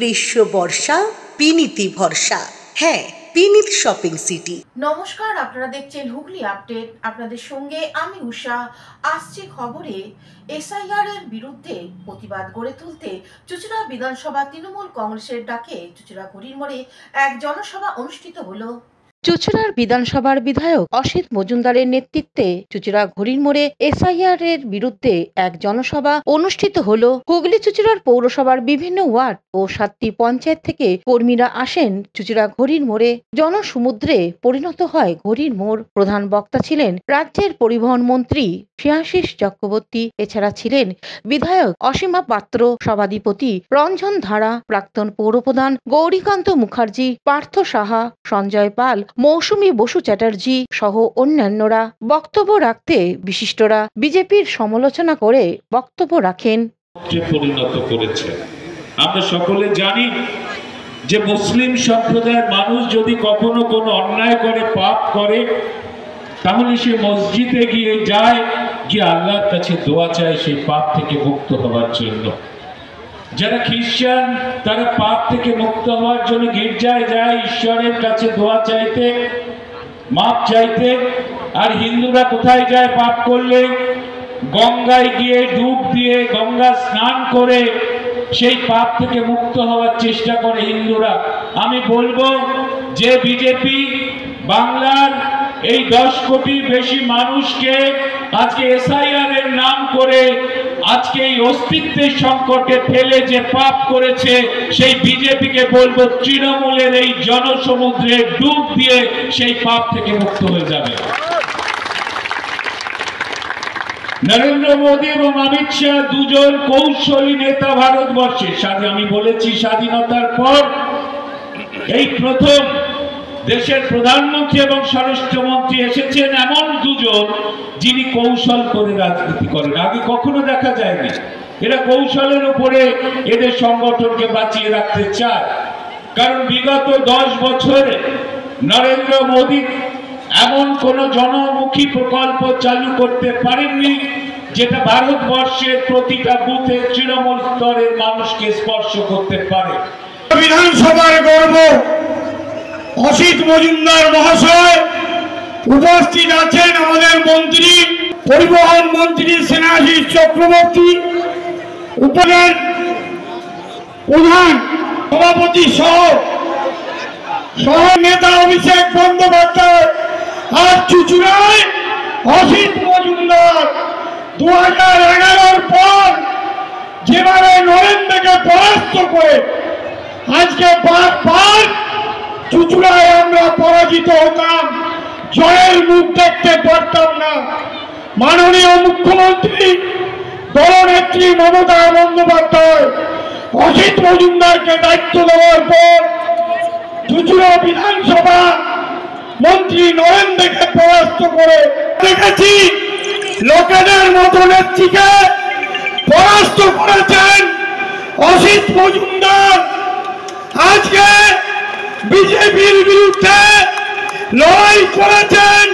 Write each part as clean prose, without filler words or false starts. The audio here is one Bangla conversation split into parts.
গ্রীষ্ম বর্ষা বিনীতি ভরসা। হ্যাঁ, বিনীত শপিং সিটি। নমস্কার, আপনারা দেখছেন হুগলি আপডেট। আপনাদের সঙ্গে আমি উষা। আসছে খবরে এসআইআর এর বিরুদ্ধে প্রতিবাদ গড়ে তুলতে চুঁচুড়া বিধানসভা তৃণমূল কংগ্রেসের ডাকে চুঁচুড়া ঘড়ির মোড়ে এক জনসভা অনুষ্ঠিত হলো। চুঁচুড়ার বিধানসভার বিধায়ক অসিত মজুমদারের নেতৃত্বে চুঁচুড়া ঘড়ির মোড়ে এসআইআর এর বিরুদ্ধে এক জনসভা অনুষ্ঠিত হলো। হুগলি চুঁচুড়ার পৌরসভার বিভিন্ন ওয়ার্ড ও 7টি পঞ্চায়েত থেকে কর্মীরা আসেন চুঁচুড়া ঘড়ির মোড়ে। জনসমুদ্রে পরিণত হয় ঘড়ির মোড়। প্রধান বক্তা ছিলেন রাজ্যের পরিবহন মন্ত্রী শ্রেয়াশিস চক্রবর্তী। এছাড়া ছিলেন বিধায়ক অসীমা পাত্র, সভাধিপতি রঞ্জন ধারা, প্রাক্তন পৌরপ্রধান গৌরীকান্ত মুখার্জি, পার্থ সাহা, সঞ্জয় পাল, মৌসুমী বসু চ্যাটার্জি সহ অন্যান্যরা। বক্তব্য রাখতে বিশিষ্টরা বিজেপির সমালোচনা করে বক্তব্য রাখেন। পরিণত করেছে। আমরা সকলে জানি যে মুসলিম সম্প্রদায়ের মানুষ যদি কখনো কোনো অন্যায় করে, পাপ করে, তাহলে সে মসজিদে গিয়ে আল্লাহর কাছে দোয়া চায় সেই পাপ থেকে মুক্ত হওয়ার জন্য। যারা খ্রিস্টান তারা পাপ থেকে মুক্ত হওয়ার জন্য গির্জায় যায় ঈশ্বরের কাছে দোয়া চাইতে, মাপ চাইতে। আর হিন্দুরা কোথায় যায় পাপ করলে? গঙ্গায় গিয়ে ডুব দিয়ে, গঙ্গা স্নান করে সেই পাপ থেকে মুক্ত হওয়ার চেষ্টা করে হিন্দুরা। আমি বলবো যে বিজেপি বাংলার এই 10 কোটির বেশি মানুষকে আজকে এসআইআর এর নাম করে আজকে এই অস্তিত্বের সংকটে ফেলে যে পাপ করেছে, সেই বিজেপিকে বলবো তৃণমূলের এই জনসমুদ্রে ডুব দিয়ে সেই পাপ থেকে মুক্ত হয়ে যাবে। নরেন্দ্র মোদী এবং অমিত শাহ দুজন কৌশলী নেতা ভারতবর্ষের। আমি বলেছি স্বাধীনতার পর এই প্রথম দেশের প্রধানমন্ত্রী এবং স্বরাষ্ট্রমন্ত্রী এসেছেন এমন দুজন যিনি কৌশল করে রাজনীতি করেন। আগে কখনো দেখা যায়নি। এরা কৌশলের উপরে এদের সংগঠনকে বাঁচিয়ে রাখতে চায়। কারণ বিগত 10 বছরে নরেন্দ্র মোদী এমন কোন জনমুখী প্রকল্প চালু করতে পারেননি যেটা ভারতবর্ষের প্রতিটা বুথে তৃণমূল স্তরের মানুষকে স্পর্শ করতে পারে। বিধানসভার গর্ব অসিত মজুমদার মহাশয় উপস্থিত আছেন। আমাদের মন্ত্রী, পরিবহন মন্ত্রী শ্রেয়াশিস চক্রবর্তী, উপজেলার প্রধান সভাপতি সহ নেতা অভিষেক বন্দ্যোপাধ্যায়। আর চুঁচুড়ায় অসিত মজুমদার 2011-র পর যেভাবে নরেন্দ্রকে পরাস্ত করে আজকে বারবার চুঁচুড়ায় আমরা পরাজিত হতাম, জয়ের মুখ দেখতে পারতাম না। মাননীয় মুখ্যমন্ত্রী দলনেত্রী মমতা বন্দ্যোপাধ্যায় অসিত মজুমদারকে দায়িত্ব দেওয়ার পর চুঁচুড়া বিধানসভা মন্ত্রী নরেন্দ্রকে পরাস্ত করে দেখেছি। লোকেদের মতো নেত্রীকে পরাস্ত করেছেন অসিত মজুমদার। আজকে বিজেপির বিরুদ্ধে লড়াই করেছেন।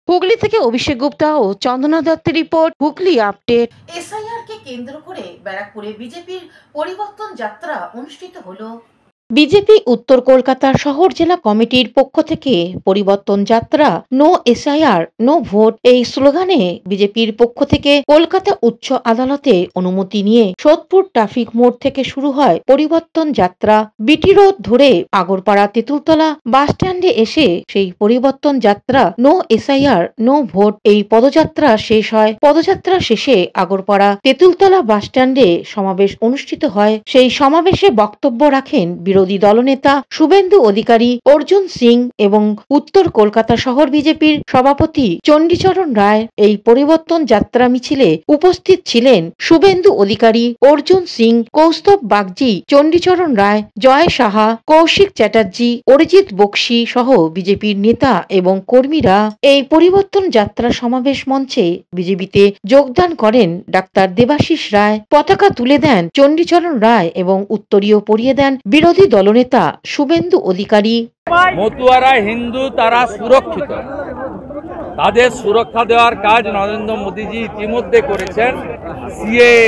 হুগলি থেকে অভিষেক গুপ্তা ও চন্দনা দত্তের রিপোর্ট, হুগলি আপডেট। এসআইআর কে কেন্দ্র করে ব্যারাকপুরে বিজেপির পরিবর্তন যাত্রা অনুষ্ঠিত হলো। বিজেপি উত্তর কলকাতার শহর জেলা কমিটির পক্ষ থেকে পরিবর্তন যাত্রা নো এসআইআর নো ভোট এই স্লোগানে বিজেপির পক্ষ থেকে কলকাতা উচ্চ আদালতে অনুমতি নিয়ে সোদপুর ট্রাফিক মোড় থেকে শুরু হয় পরিবর্তন যাত্রা। বিটি রোড ধরে আগরপাড়া তেঁতুলতলা বাস স্ট্যান্ডে এসে সেই পরিবর্তন যাত্রা নো এসআইআর নো ভোট এই পদযাত্রা শেষ হয়। পদযাত্রা শেষে আগরপাড়া তেঁতুলতলা বাস স্ট্যান্ডে সমাবেশ অনুষ্ঠিত হয়। সেই সমাবেশে বক্তব্য রাখেন বিরোধী দলনেতা শুভেন্দু অধিকারী, অর্জুন সিং এবং উত্তর কলকাতা শহর বিজেপির সভাপতি চণ্ডীচরণ রায়। এই পরিবর্তন যাত্রা মিছিলে উপস্থিত ছিলেন শুভেন্দু অধিকারী, অর্জুন সিং, কৌস্তব বাগজি, চণ্ডীচরণ রায়, জয় সাহা, কৌশিক চ্যাটার্জি, অরিজিৎ বক্সি সহ বিজেপির নেতা এবং কর্মীরা। এই পরিবর্তন যাত্রা সমাবেশ মঞ্চে বিজেপিতে যোগদান করেন ডাক্তার দেবাশিস রায়। পতাকা তুলে দেন চণ্ডীচরণ রায় এবং উত্তরীয় পরিয়ে দেন বিরোধী দলনেতা শুভেন্দু অধিকারী। মতুয়ারা হিন্দু, তারা সুরক্ষিত, তাদের সুরক্ষা দেওয়ার কাজ নরেন্দ্র মোদীজি ইতিমধ্যে করেছেন। সিএএ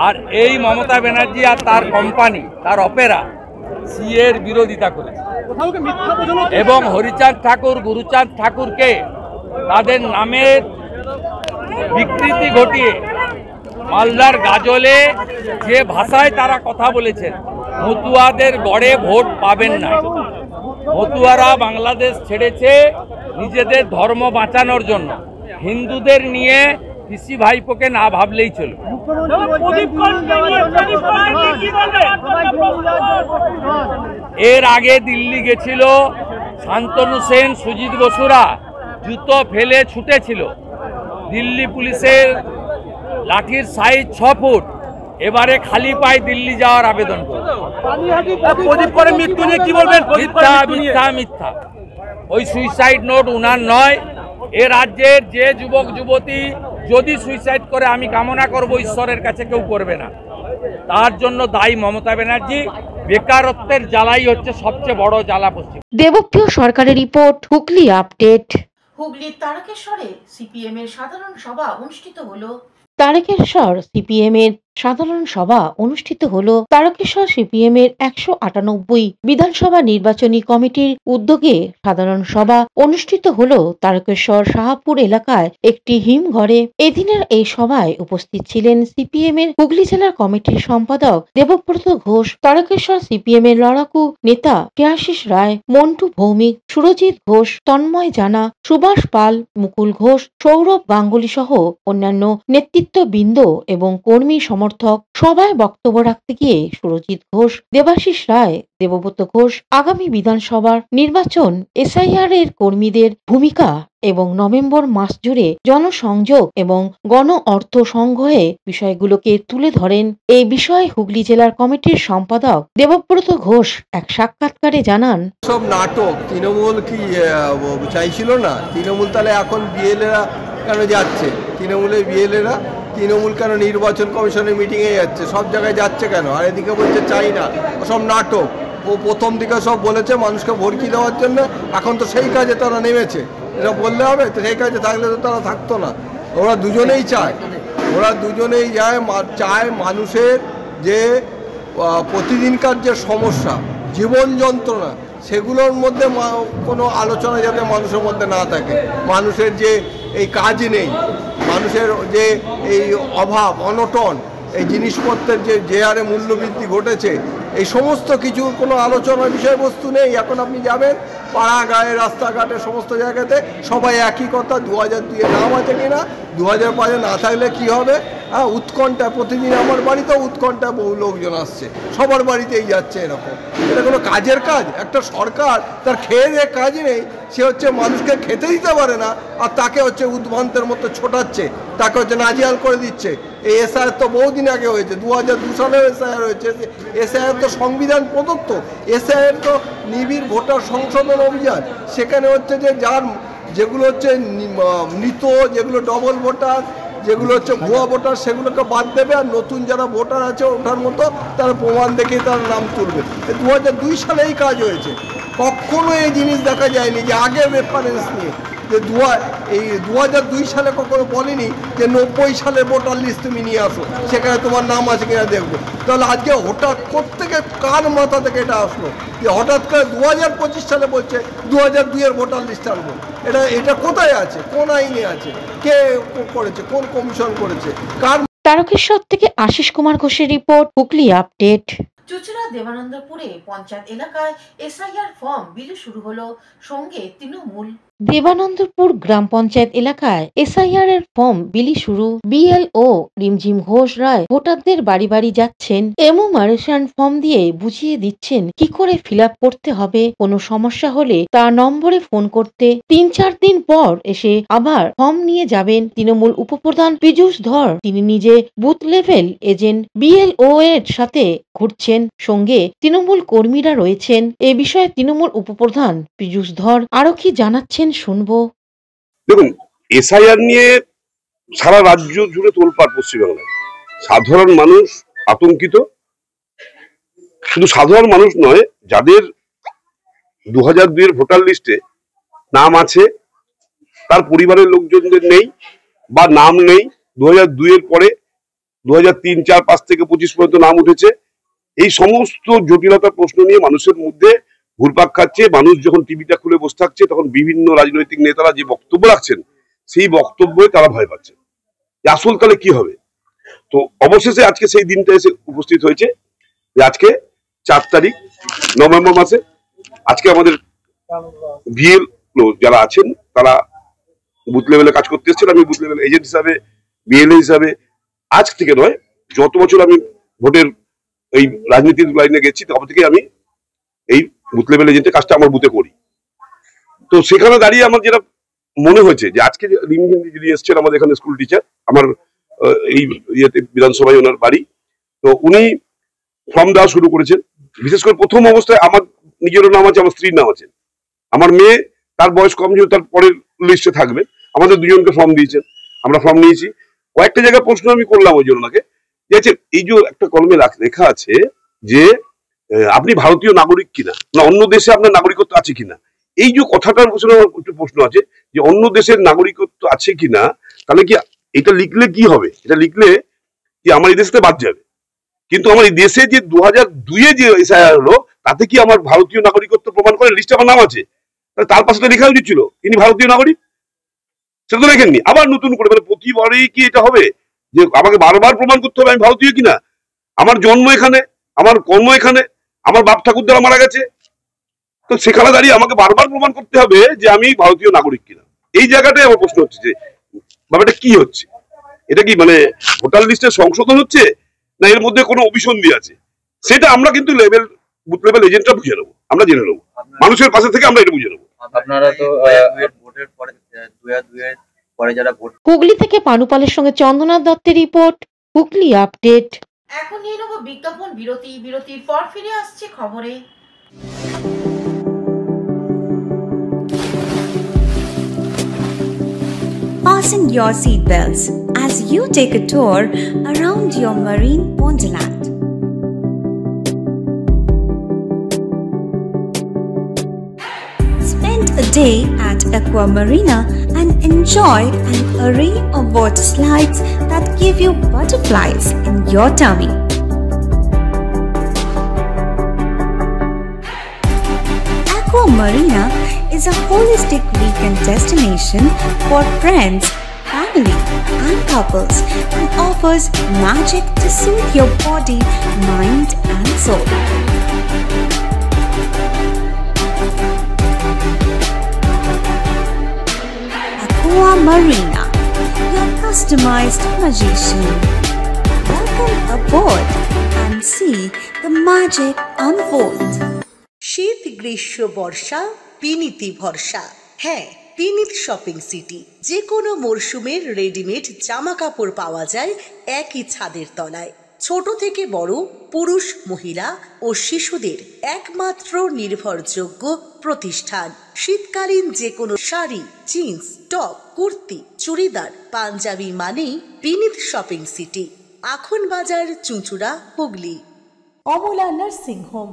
আর এই মমতা ব্যানার্জি আর তার কোম্পানি, তার অপেরা সিএর বিরোধিতা করেছে এবং হরিচাঁদ ঠাকুর, গুরুচাঁদ ঠাকুরকে তাদের নামের বিকৃতি ঘটিয়ে মালদার গাজলে যে ভাষায় তারা কথা বলেছেন, মতুয়াদের গড়ে ভোট পাবেন না। মতুয়ারা বাংলাদেশ ছেড়েছে নিজেদের ধর্ম বাঁচানোর জন্য। হিন্দুদের নিয়ে পিসি ভাইপোকে না ভাবলেই চলবে। এর আগে দিল্লি গেছিল শান্তনু সেন, সুজিত বসুরা জুতো ফেলে ছুটেছিল। দিল্লি পুলিশের লাঠির সাইজ 6 ফুট। এবারে খালি পায়ে দিল্লি যাওয়ার আবেদন করবে। মিথ্যা মিথ্যা। ওই সুইসাইড নোট উনার নয়। এ রাজ্যের যে যুবক যুবতী যদি সুইসাইড করে, আমি কামনা করব ঈশ্বরের কাছে কেউ করবে না। তার জন্য দায়ী মমতা ব্যানার্জি। বেকারত্বের জ্বালাই হচ্ছে সবচেয়ে বড় জ্বালা পশ্চিম। দেবপ্রিয় সরকারের রিপোর্ট, হুগলি আপডেট। হুগলির তারকেশ্বরে সিপিএম এর সাধারণ সভা অনুষ্ঠিত হলো। তারকেশ্বর সিপিএম এর সাধারণ সভা অনুষ্ঠিত হলো। তারকেশ্বর সিপিএম এর 198 বিধানসভা নির্বাচনী কমিটির উদ্যোগে সাধারণ সভা অনুষ্ঠিত হলো তারকেশ্বর শাহপুর এলাকায় একটি হিমঘরে। এদিনের এই সভায় উপস্থিত ছিলেন সিপিএম এর হুগলি জেলার কমিটির সম্পাদক দেবব্রত ঘোষ, তারকেশ্বর সিপিএম এর লড়াকু নেতা কেয়াশিস রায়, মন্টু ভৌমিক, সুরজিৎ ঘোষ, তন্ময় জানা, সুভাষ পাল, মুকুল ঘোষ, সৌরভ গাঙ্গুলি সহ অন্যান্য নেতৃত্ববৃন্দ এবং কর্মী সমর্থক। সভায় বক্তব্য রাখতে গিয়ে সুরজিৎ ঘোষ, দেবাশিস রায়, দেবব্রত ঘোষ আগামী বিধানসভার নির্বাচন, এসআইআর এর কর্মীদের ভূমিকা এবং নভেম্বর মাস জুড়ে জনসংযোগ এবং গণ অর্থ সংগ্রহে বিষয়গুলোকে তুলে ধরেন। এই বিষয়ে হুগলি জেলার কমিটির সম্পাদক দেবব্রত ঘোষ এক সাক্ষাৎকারে জানান, সব নাটক তৃণমূল কি চাইছিল না? তৃণমূল তাহলে এখন বিএলএরা কেন যাচ্ছে? তৃণমূলের বিএলএরা তৃণমূল কেন নির্বাচন কমিশনের মিটিংয়ে যাচ্ছে? সব জায়গায় যাচ্ছে কেন? আর এদিকে বলছে চাই না। সব নাটক। ও প্রথম দিকে সব বলেছে মানুষকে ভরকি দেওয়ার জন্য, এখন তো সেই কাজে তারা নেমেছে। এটা বললে হবে? তো সেই কাজে থাকলে তো তারা থাকতো না। ওরা দুজনেই চায়, চায় মানুষের যে প্রতিদিনকার যে সমস্যা, জীবন যন্ত্রণা, সেগুলোর মধ্যে কোনো আলোচনা যাতে মানুষের মধ্যে না থাকে। মানুষের যে এই কাজ নেই, মানুষের যে এই অভাব অনটন, এই জিনিসপত্রের যে হারে মূল্যবৃদ্ধি ঘটেছে, এই সমস্ত কিছু কোনো আলোচনার বিষয়বস্তু নেই। এখন আপনি যাবেন পাড়া গায়ে রাস্তাঘাটে সমস্ত জায়গাতে সবাই একই কথা, 2002-এ নাম আছে কিনা, 2005-এ না থাকলে কি হবে? হ্যাঁ, উৎকণ্ঠা। প্রতিদিন আমার বাড়িতেও উৎকণ্ঠা বহু লোকজন আসছে, সবার বাড়িতেই যাচ্ছে এরকম। এটা কোনো কাজের কাজ? একটা সরকার তার খেয়ে দিয়ে কাজ নেই, সে হচ্ছে মানুষকে খেতে দিতে পারে না, আর তাকে হচ্ছে উদ্ভ্রান্তের মতো ছোটাচ্ছে, তাকে হচ্ছে নাজেহাল করে দিচ্ছে। এই এসআইআর তো বহুদিন আগে হয়েছে, 2002 সালেও এসআইআর হয়েছে। এসআইআর তো সংবিধান প্রদত্ত। এসআইআর তো নিবিড় ভোটার সংশোধন অভিযান। সেখানে হচ্ছে যে যার যেগুলো হচ্ছে মৃত, যেগুলো ডবল ভোটার, যেগুলো হচ্ছে ভুয়া ভোটার, সেগুলোকে বাদ দেবে, আর নতুন যারা ভোটার আছে ওঠার মতো তারা প্রমাণ দেখে তার নাম তুলবে। 2002 সালে এই কাজ হয়েছে। কখনো এই জিনিস দেখা যায়নি যে আগের রেফারেন্স নিয়ে যে 2002 সালে কখনো বলেনি যে 90 সালে ভোটার লিস্ট তুমি নিয়ে আসো, সেখানে তোমার নাম আছে কিনা দেখবো। তাহলে আজকে হঠাৎ কোত্থেকে কার মাথা থেকে এটা আসলো যে হঠাৎ করে 2025 সালে বলছে 2002-এর ভোটার লিস্ট আনবো? এটা কোথায় আছে? কোন আইনে আছে? কে করেছে? কোন কমিশন করেছে? কার? তারকেশ্বর থেকে আশিস কুমার ঘোষের রিপোর্ট, হুগলি আপডেট। চুচুড়া দেবানন্দপুরে পঞ্চায়েত এলাকায় এসআইআর ফর্ম বিলি শুরু হলো, সঙ্গে তৃণমূল। দেবানন্দপুর গ্রাম পঞ্চায়েত এলাকায় এসআইআর এর ফর্ম বিলি শুরু। বিএলও রিমঝিম ঘোষ রায় ভোটারদের বাড়ি বাড়ি যাচ্ছেন, এনুমারেশন ফর্ম দিয়ে বুঝিয়ে দিচ্ছেন কি করে ফিল আপ করতে হবে। কোনো সমস্যা হলে তার নম্বরে ফোন করতে, 3-4 দিন পর এসে আবার ফর্ম নিয়ে যাবেন। তৃণমূল উপপ্রধান পীযূষ ধর তিনি নিজে বুথ লেভেল এজেন্ট বিএলও এর সাথে ঘুরছেন, সঙ্গে তৃণমূল কর্মীরা রয়েছেন। এ বিষয়ে তৃণমূল উপপ্রধান পীযূষ ধর আরো কি জানাচ্ছেন শুনবো। দেখুন, এসআইআর নিয়ে সারা রাজ্য জুড়ে তোলপাড় পশ্চিমবাংলায়। সাধারণ মানুষ আতঙ্কিত। শুধু সাধারণ মানুষ নয়, যাদের 2002-এর ভোটার লিস্টে নাম আছে তার পরিবারের লোকজনদের নেই বা নাম নেই, 2002-এর পরে 2003, 4, 5 থেকে 25 পর্যন্ত নাম উঠেছে। এই সমস্ত জটিলতা প্রশ্ন নিয়ে মানুষের মধ্যে ঘুরপাক খাচ্ছে। মানুষ যখন টিভিটা খুলে বসে থাকছে তখন বিভিন্ন রাজনৈতিক নেতারা যে বক্তব্য রাখছেন সেই বক্তব্যে তারা ভয় পাচ্ছে যে আসল কালে কি হবে। তো অবশেষে আজকে সেই দিনটা এসে উপস্থিত হয়েছে যে আজকে 4 তারিখ নভেম্বর মাসে আজকে আমাদের বিএল যারা আছেন তারা বুথ লেভেলে কাজ করতে এসেছেন। আমি বুথ লেভেল এজেন্ট হিসাবে, বিএলএ হিসাবে আজ থেকে নয়, যত বছর আমি ভোটের এই রাজনীতির লাইনে গেছি তখন থেকে আমি এই বুথ লেভেল এজেন্টের কাজটা আমার বুথে করি। তো সেখানে দাঁড়িয়ে আমার যেটা মনে হয়েছে যে আজকে যিনি এসছেন আমাদের এখানে স্কুল টিচার, আমার এই ইয়েতে বিধানসভায় ওনার বাড়ি, তো উনি ফর্ম দেওয়া শুরু করেছেন। বিশেষ করে প্রথম অবস্থায় আমার নিজেরও নাম আছে, আমার স্ত্রীর নাম আছে, আমার মেয়ে তার বয়স কম ছিল, তার পরের লিস্টে থাকবে। আমাদের দুজনকে ফর্ম দিয়েছেন, আমরা ফর্ম নিয়েছি। কয়েকটা জায়গায় প্রশ্ন আমি করলাম ওই জন্য ওনাকে, যে এই যে একটা কলমে লেখা আছে যে আপনি ভারতীয় নাগরিক কিনা, না অন্য দেশে আপনার নাগরিকত্ব আছে কিনা, এই যে কথাটার পিছনে একটু প্রশ্ন আছে যে অন্য দেশের নাগরিকত্ব আছে কিনা, তাহলে কি এটা লিখলে কি হবে? এটা লিখলে কি আমার এই দেশে বাদ যাবে, কিন্তু আমার এই দেশে যে 2002-এ যে এসআইআর হলো তাতে কি আমার ভারতীয় নাগরিকত্ব প্রমাণ করে লিস্টে আমার নাম আছে, তার পাশে লেখা উচিত ছিল তিনি ভারতীয় নাগরিক, সেটা তো লেখেননি। আবার নতুন করে মানে প্রতিবারেই কি এটা হবে যে আমাকে বারবার প্রমাণ করতে হবে আমি ভারতীয় কিনা? আমার জন্ম এখানে, আমার কর্ম এখানে, আমার বাপ ঠাকুর দ্বারা মারা গেছে, তো সেখানে দাঁড়িয়ে আমাকে বারবার প্রমাণ করতে হবে যে আমি ভারতীয় নাগরিক কিনা। এই জায়গাটাই আমার প্রশ্ন হচ্ছে যে ব্যাপারটা কি হচ্ছে, এটা কি মানে ভোটার লিস্টের সংশোধন হচ্ছে না এর মধ্যে কোনো অভিসন্ধি আছে? সেটা আমরা কিন্তু বুথ লেভেল এজেন্টরা বুঝে নেবো, আমরা জেনে নেবো, মানুষের পাশে থেকে আমরা এটা বুঝে নেবো। আপনারা তো ভোটের পরে 2002-এর পরে যারা ভোট। হুগলি থেকে পানুপালের সঙ্গে চন্দ্রনাথ দত্তের রিপোর্ট, হুগলি আপডেট। এখন নিয়ে নেব বিজ্ঞাপন বিরতি। বিরতির পর ফিরে আসছে খবরে। Fasten your seatbelts as you take a tour around your marine wonderland. Spend a day at Aqua Marina and enjoy an array of water slides that give you butterflies in your tummy. Aqua Marina is a holistic weekend destination for friends, family, and couples and offers magic to soothe your body, mind, and soul. Aqua Marina, your customized magician. Welcome aboard and see the magic unfold. শীত, গ্রীষ্ম, বর্ষা, পিনিতি ভরসা। হ্যাঁ, পিনিত শপিং সিটি। যে কোনো মরশুমের রেডিমেড জামা কাপড় পাওয়া যায় একই ছাদের তলায়। ছোট থেকে বড়, পুরুষ, মহিলা ও শিশুদের একমাত্র নির্ভরযোগ্য প্রতিষ্ঠান। শীতকালীন যে কোনো শাড়ি, জিন্স, টপ, কুর্তি, চুড়িদার, পাঞ্জাবি মানেই পিনিত শপিং সিটি। আখন বাজার, চুঁচুড়া, Hooghly. Amala nursing home.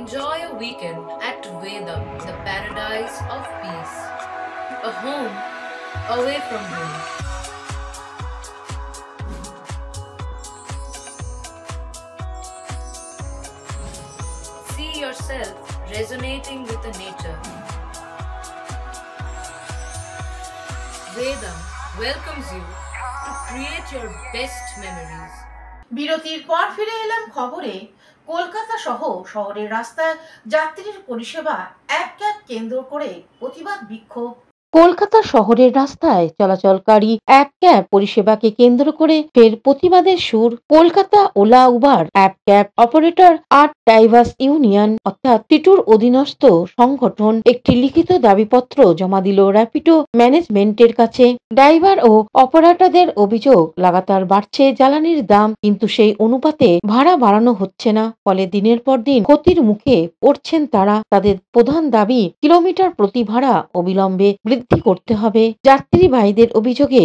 Enjoy a weekend at Vedam, the paradise of peace. A home away from home. See yourself resonating with the nature. Vedam welcomes you to create your best memories. বিরতির পর ফিরে এলাম খবরে। কলকাতা সহ শহরের রাস্তায় যাত্রীর পরিষেবা এক কেন্দ্র করে প্রতিবাদ বিক্ষোভ। কলকাতা শহরের রাস্তায় চলাচলকারী অ্যাপ ক্যাব পরিষেবাকে কেন্দ্র করে ফের প্রতিবাদের সুর। Kolkata Ola Uber app cab operator আর্ট ড্রাইভার্স ইউনিয়ন অর্থাৎ টিটুর অধীনস্থ সংগঠন একটি লিখিত দাবিপত্র জমা দিল র্যাপিডো ম্যানেজমেন্টের কাছে। ড্রাইভার ও অপারেটরদের অভিযোগ, লাগাতার বাড়ছে জ্বালানির দাম, কিন্তু সেই অনুপাতে ভাড়া বাড়ানো হচ্ছে না। ফলে দিনের পর দিন ক্ষতির মুখে পড়ছেন তারা। তাদের প্রধান দাবি কিলোমিটার প্রতি ভাড়া অবিলম্বে বৃদ্ধি করতে হবে। যাত্রী ভাইদের অভিযোগে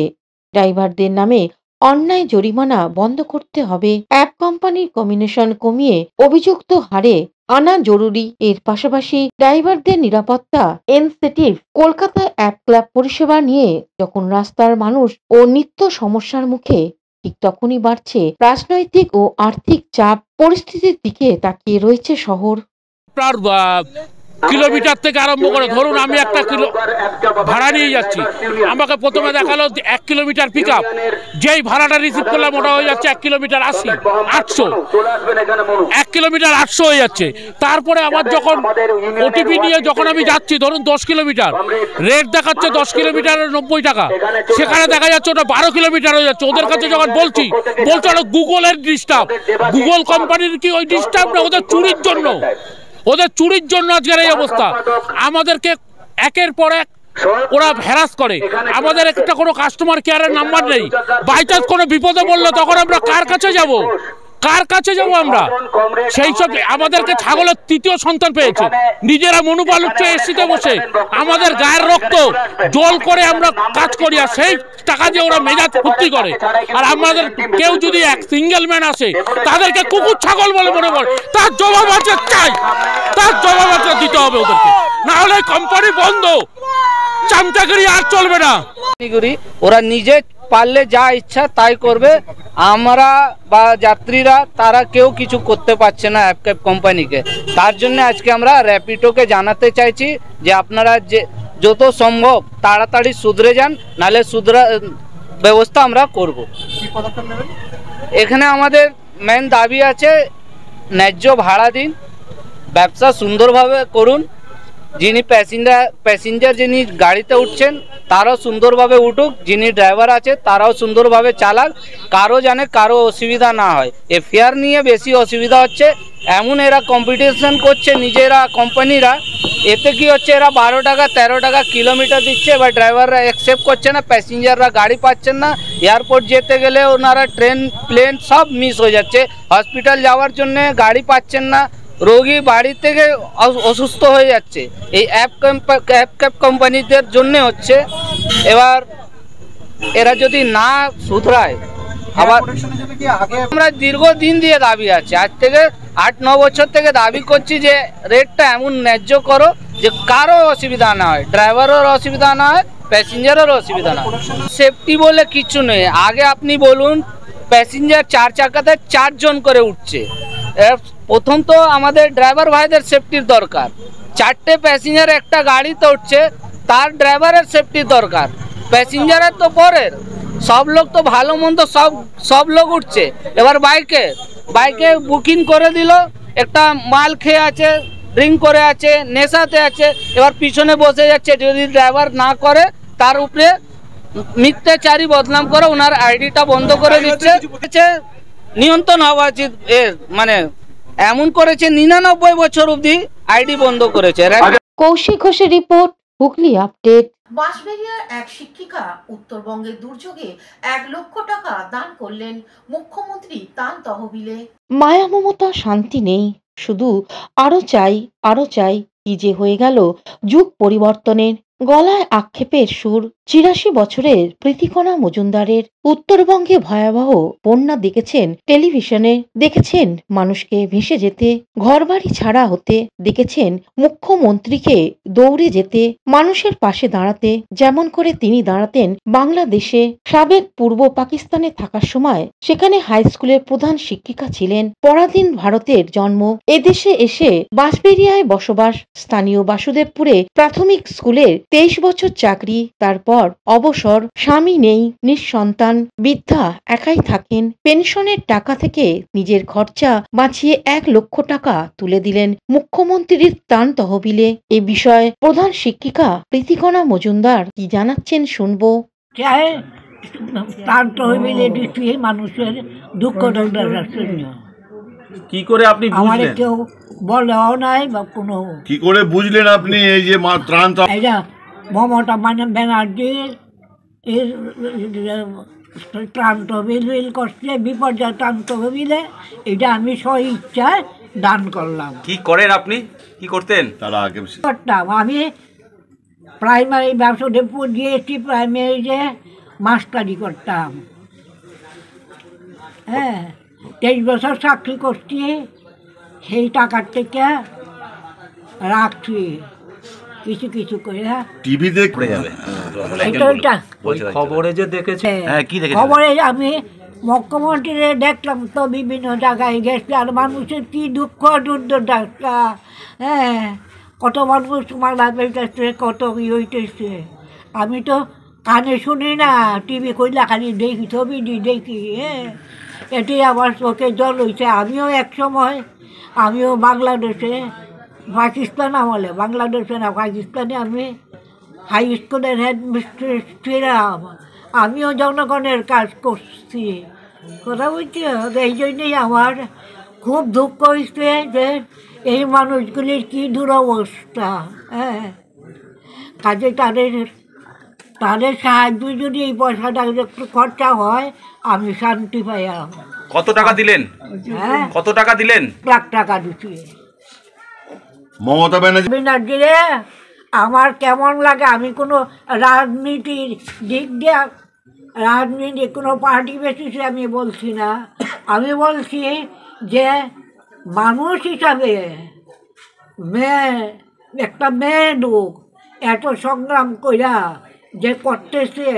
ড্রাইভারদের নামে অন্যায় জরিমানা বন্ধ করতে হবে। অ্যাপ কোম্পানির কমিশন কমিয়ে অভিযুক্ত হারে আনা জরুরি। এর পাশাপাশি ড্রাইভারদের নিরাপত্তা এনসেটিভ। কলকাতা অ্যাপ ক্লাব পরিষেবা নিয়ে যখন রাস্তার মানুষ ও নিত্য সমস্যার মুখে, ঠিক তখনই বাড়ছে রাজনৈতিক ও আর্থিক চাপ। পরিস্থিতির দিকে তাকিয়ে রয়েছে শহর। কিলোমিটার থেকে আরম্ভ করে ধরুন আমি একটা কিলো ভাড়া নিয়ে যাচ্ছি, আমাকে প্রথমে দেখালো 1 কিলোমিটার পিক আপ, যেই ভাড়াটা রিসিভ করলাম ওটা হয়ে যাচ্ছে 1 কিলোমিটার 800 1 কিলোমিটার 800 হয়ে যাচ্ছে। তারপরে আবার যখন ওটিপি নিয়ে যখন আমি যাচ্ছি ধরুন 10 কিলোমিটার, রেট দেখাচ্ছে 10 কিলোমিটারের 90 টাকা, সেখানে দেখা যাচ্ছে ওটা 12 কিলোমিটার হয়ে যাচ্ছে। ওদের কাছে যখন বলছে ওটা গুগলের ডিস্টার্ব। গুগল কোম্পানির কি ওই ডিস্টার্ব না, ওদের চুরির জন্য আজকের এই অবস্থা। আমাদেরকে একের পর এক ওরা হ্যারাস করে, আমাদের একটা কোনো কাস্টমার কেয়ারের নাম্বার নেই। বাই চান্স কোনো বিপদে পড়লো তখন আমরা কার কাছে যাব আমরা? সেই সব আমাদেরকে ছাগলের 3য় সন্তান পেয়েছে, নিজেরা মনোবল উঠছে এসিতে বসে, আমাদের গায়ের রক্ত জল করে আমরা কাজ করি, আর সেই টাকা দিয়ে ওরা মেজাজ ফুর্তি করে। আর আমাদের কেউ যদি এক সিঙ্গেল ম্যান আসে তাদেরকে কুকুর ছাগল বলে মনে করে, তার জবাব আছে চাই, তার জবাব আছে দিতে হবে ওদেরকে, না হলে কোম্পানি বন্ধ, চামচাগিরি আর চলবে না। ওরা নিজে পারলে যা ইচ্ছা তাই করবে, আমরা বা যাত্রীরা তারা কেউ কিছু করতে পারছে না অ্যাপ ক্যাব কোম্পানিকে। তার জন্য আজকে আমরা র্যাপিডোকে জানাতে চাইছি যে আপনারা যে যত সম্ভব তাড়াতাড়ি শুধরে যান, নাহলে ব্যবস্থা আমরা করব। এখানে আমাদের মেন দাবি আছে ন্যায্য ভাড়া দিন, ব্যবসা সুন্দরভাবে করুন, যিনি প্যাসেঞ্জার যিনি গাড়িতে উঠছেন তারাও সুন্দরভাবে উঠুক, যিনি ড্রাইভার আছে তারাও সুন্দরভাবে চালাক, কারো অসুবিধা না হয়। এ ফেয়ার নিয়ে বেশি অসুবিধা হচ্ছে, এমন এরা কম্পিটিশন করছে নিজেরা কোম্পানিরা, এতে কি হচ্ছে এরা 12 টাকা 13 টাকা কিলোমিটার দিচ্ছে, এবার ড্রাইভাররা অ্যাকসেপ্ট করছে না, প্যাসেঞ্জাররা গাড়ি পাচ্ছেন না, এয়ারপোর্ট যেতে গেলে ওনারা ট্রেন প্লেন সব মিস হয়ে যাচ্ছে, হসপিটাল যাওয়ার জন্য গাড়ি পাচ্ছেন না, রোগী বাড়ি থেকে অসুস্থ হয়ে যাচ্ছে। এই অ্যাপ ক্যাব কোম্পানিদের জন্য হচ্ছে। এবার এরা যদি না শুধরায়, আবার আমরা দীর্ঘদিন দিয়ে দাবি আছে, আজ থেকে 8-9 বছর থেকে দাবি করছি যে রেটটা এমন ন্যায্য করো যে কারো অসুবিধা না হয়, ড্রাইভারের অসুবিধা না হয়, প্যাসেঞ্জারের অসুবিধা না হয়। সেফটি বলে কিছু নেই। আগে আপনি বলুন প্যাসেঞ্জার 4 চাকাতে 4 জন করে উঠছে, প্রথম তো আমাদের ড্রাইভার ভাইদের সেফটির দরকার। 4টে প্যাসেঞ্জার একটা গাড়িতে উঠছে, তার ড্রাইভারের সেফটির দরকার, প্যাসেঞ্জারের তো পরের। সব লোক তো ভালো মন্দ সব লোক উঠছে। এবার বাইকে বুকিং করে দিল, একটা মাল খেয়ে আছে, ড্রিঙ্ক করে আছে, নেশাতে আছে, এবার পিছনে বসে যাচ্ছে। যদি ড্রাইভার না করে তার উপরে মিথ্যাচারী বদনাম করে ওনার আইডিটা বন্ধ করে দিচ্ছে। নিয়ন্ত্রণ হওয়া উচিত। মানে এমন করেছে 99 বছর অবধি আইডি বন্ধ করেছে। কৌশিক ঘোষের রিপোর্ট, হুগলি আপডেট। বাঁশবেড়িয়ার এক শিক্ষিকা উত্তরবঙ্গের দুর্যোগে 1 লক্ষ টাকা দান করলেন মুখ্যমন্ত্রী ত্রাণ তহবিলে। মায়া মমতা শান্তি নেই, শুধু আরো চাই। কি যে হয়ে গেল যুগ পরিবর্তনের। গলায় আক্ষেপের সুর। ৮৪ বছরের প্রীতিকণা মজুমদারের। উত্তরবঙ্গে ভয়াবহ বন্যা দেখেছেন টেলিভিশনে, দেখেছেন মানুষকে ভেসে যেতে, ঘরবাড়ি ছাড়া হতে, দেখেছেন মুখ্যমন্ত্রীকে দৌড়ে যেতে, মানুষের পাশে দাঁড়াতে, যেমন করে তিনি দাঁড়াতেন বাংলাদেশে। সাবেক পূর্ব পাকিস্তানে থাকার সময় সেখানে হাই স্কুলের প্রধান শিক্ষিকা ছিলেন। পরাধীন ভারতের জন্ম, এদেশে এসে বাঁশবেড়িয়ায় বসবাস। স্থানীয় বাসুদেবপুরে প্রাথমিক স্কুলের 23 বছর চাকরি, তারপর অবসর। স্বামী নেই, নিঃসন্তান, বৃদ্ধা, একাই থাকেন। পেনশনের টাকা থেকে নিজের খরচা বাঁচিয়ে 1 লক্ষ টাকা তুলে দিলেন মুখ্যমন্ত্রীর ত্রাণ তহবিলে। এ বিষয়ে প্রধান শিক্ষিকা প্রীতিকণা মজুমদার কি জানাচ্ছেন শুনবো। ত্রাণ তহবিলে দিচ্ছি মানুষের দুঃখ দুর্দশার জন্য। কি করে আপনি বুঝলেন? কেউ বলেও নাই বা কোনো। কি করে বুঝলেন আপনি এই যে ত্রাণ? এটা মমতা ব্যানার্জি ত্রাণ তহবিল করছে, বিপর্যয় ত্রাণ তহবিলে। এটা আমি স্ব ইচ্ছায় দান করলাম। কি করেন আপনি? কি করতেন তারা আগে? করতাম আমি প্রাইমারি বাসুদেবপুর জিএসটি প্রাইমারিতে মাস্টারি করতাম। হ্যাঁ, 23 বছর চাকরি করছি। সেই টাকার থেকে রাখছি কিছু কিছু করে। টিভিতে পড়ে যাবে খবরে যে দেখেছি, খবরে আমি মুখ্যমন্ত্রী দেখলাম তো বিভিন্ন জায়গায় গেছে, আর মানুষের কি দুঃখ দুর্দশা, হ্যাঁ, কত মানুষ মারা যাইতেছে, কত ই হইতেছে। আমি তো কানে শুনি না, টিভি কইলা খালি দেখি, ছবি দেখি, হ্যাঁ, এটাই আমার চোখে জল হয়েছে। আমিও এক সময় বাংলাদেশে, পাকিস্তান আমলে, বাংলাদেশে না পাকিস্তানে আমি হাই স্কুলের হেডমিস্ট্রেস ছিলাম। আমিও জনগণের কাজ করছি, কথা বলছি। এই জন্যই আমার খুব দুঃখ হয়েছে যে এই মানুষগুলির কী দুরবস্থা, হ্যাঁ। কাজে তাদের সাহায্য যদি এই পয়সাটা একটু খরচা হয়, আমি শান্তি পাইলাম। কত টাকা দিলেন? হ্যাঁ, কত টাকা দিলেন? লাখ টাকা দিচ্ছি। মমতা ব্যানার্জি রে আমার কেমন লাগে, আমি কোনো রাজনীতির দিক দিয়ে, রাজনীতি কোনো পার্টি বেসিসে আমি বলছি না, আমি বলছি যে মানুষ হিসাবে একটা মেয়ে লোক এত সংগ্রাম কইরা যে করতেছে,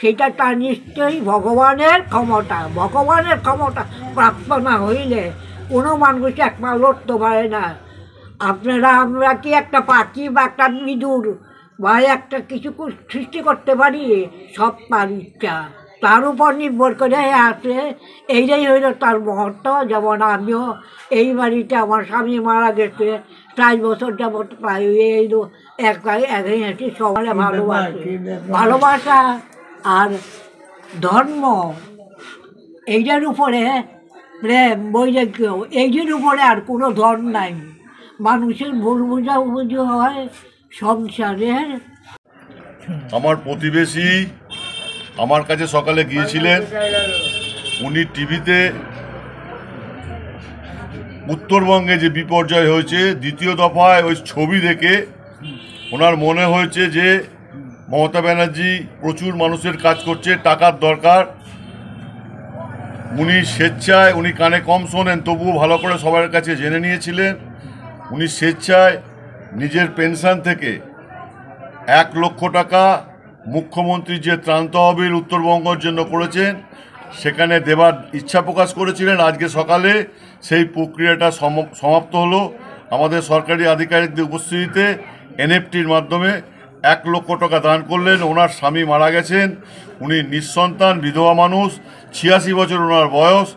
সেটা তার নিশ্চয়ই ভগবানের ক্ষমতা প্রাপ্ত না হইলে কোনো মানুষ এক পা লড়তে পারে না। আমরা কি একটা পাখি বা একটা ইঁদুর বা একটা কিছু সৃষ্টি করতে পারি? সব তার ইচ্ছা, তার উপর নির্ভর করে আছে। এইটাই হইল তার মহত্ব। যেমন আমিও এই বাড়িতে আমার স্বামী মারা গেছে, 4 বছর যাবৎ প্রায় এই একাই সবাই ভালোবাসা আর ধর্ম, এইটার উপরে প্রেম, বৈরাগ্য, এইটার উপরে আর কোনো ধর্ম নাই। মানুষের ভুল বুঝাবুঝি হয় সংসারের। আমার প্রতিবেশী আমার কাছে সকালে গিয়েছিলেন, উনি টিভিতে উত্তরবঙ্গে যে বিপর্যয় হয়েছে দ্বিতীয় দফায় ওই ছবি দেখে ওনার মনে হয়েছে যে মমতা ব্যানার্জি প্রচুর মানুষের কাজ করছে, টাকার দরকার। উনি স্বেচ্ছায়, উনি কানে কম শোনেন তবুও ভালো করে সবার কাছে জেনে নিয়েছিলেন, উনি স্বেচ্ছায় নিজের পেনশন থেকে 1 লক্ষ টাকা মুখ্যমন্ত্রী যে ত্রাণ তহবিল উত্তরবঙ্গের জন্য করেছেন সেখানে দেবার ইচ্ছা প্রকাশ করেছিলেন। আজকে সকালে সেই প্রক্রিয়াটা সমাপ্ত হলো। আমাদের সরকারি আধিকারিকদের উপস্থিতিতে এনএফটির মাধ্যমে 1 লক্ষ টাকা দান করলেন। ওনার স্বামী মারা গেছেন, উনি নিঃসন্তান বিধবা মানুষ, 86 বছর ওনার বয়স।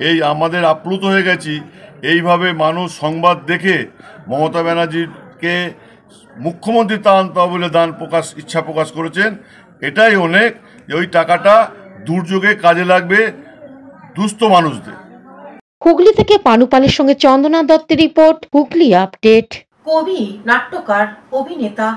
এই আমাদের আপ্লুত হয়ে গেছি, এইভাবে মানুষ সংবাদ দেখে মমতা ব্যানার্জিকে মুখ্যমন্ত্রী ত্রাণ তহবিলে ইচ্ছা প্রকাশ করেছেন। এটাই অনেক, ওই টাকাটা দুর্যোগে কাজে লাগবে দুস্থ মানুষদের। হুগলি থেকে পানুপালের সঙ্গে চন্দনা দত্তের রিপোর্ট, হুগলি আপডেট। কবি, নাট্যকার, অভিনেতা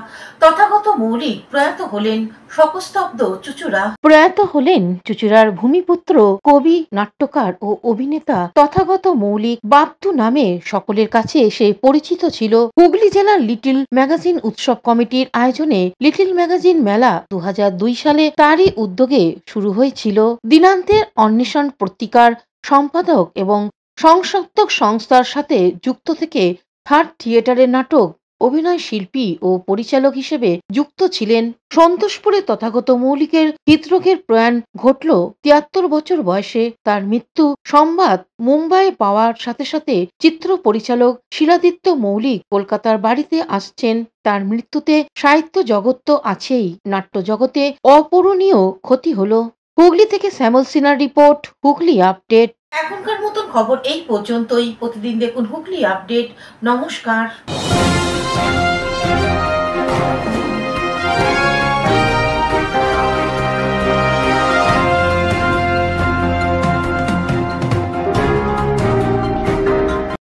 তথাগত মৌলিক প্রয়াত হলেন শোকস্তব্ধ চুঁচুড়া। প্রয়াত হলেন চুঁচুড়ার ভূমিপুত্র কবি, নাট্যকার ও অভিনেতা তথাগত মৌলিক। বাপ্তু নামে সকলের কাছে সে পরিচিত ছিল। হুগলি জেলার লিটল ম্যাগাজিন উৎসব কমিটির আয়োজনে লিটল ম্যাগাজিন মেলা 2002 সালে তারই উদ্যোগে শুরু হয়েছিল। দিনান্তের অন্বেষণ পত্রিকার সম্পাদক এবং সংস্থাপক সংস্থার সাথে যুক্ত থেকে থার্ড থিয়েটারের নাটক অভিনয় শিল্পী ও পরিচালক হিসেবে যুক্ত ছিলেন। সন্তোষপুরে তথাগত মৌলিকের হৃদরোগের প্রয়াণ ঘটল। 73 বছর বয়সে তার মৃত্যু সংবাদ মুম্বাইয়ে পাওয়ার সাথে সাথে চিত্র পরিচালক শিলাদিত্য মৌলিক কলকাতার বাড়িতে আসছেন। তার মৃত্যুতে সাহিত্য জগৎ তো আছেই, নাট্য জগতে অপূরণীয় ক্ষতি হলো। হুগলি থেকে শ্যামল সিনহার রিপোর্ট, হুগলি আপডেট। এখনকার মতন খবর এই পর্যন্তই। প্রতিদিন দেখুন হুগলি আপডেট। নমস্কার।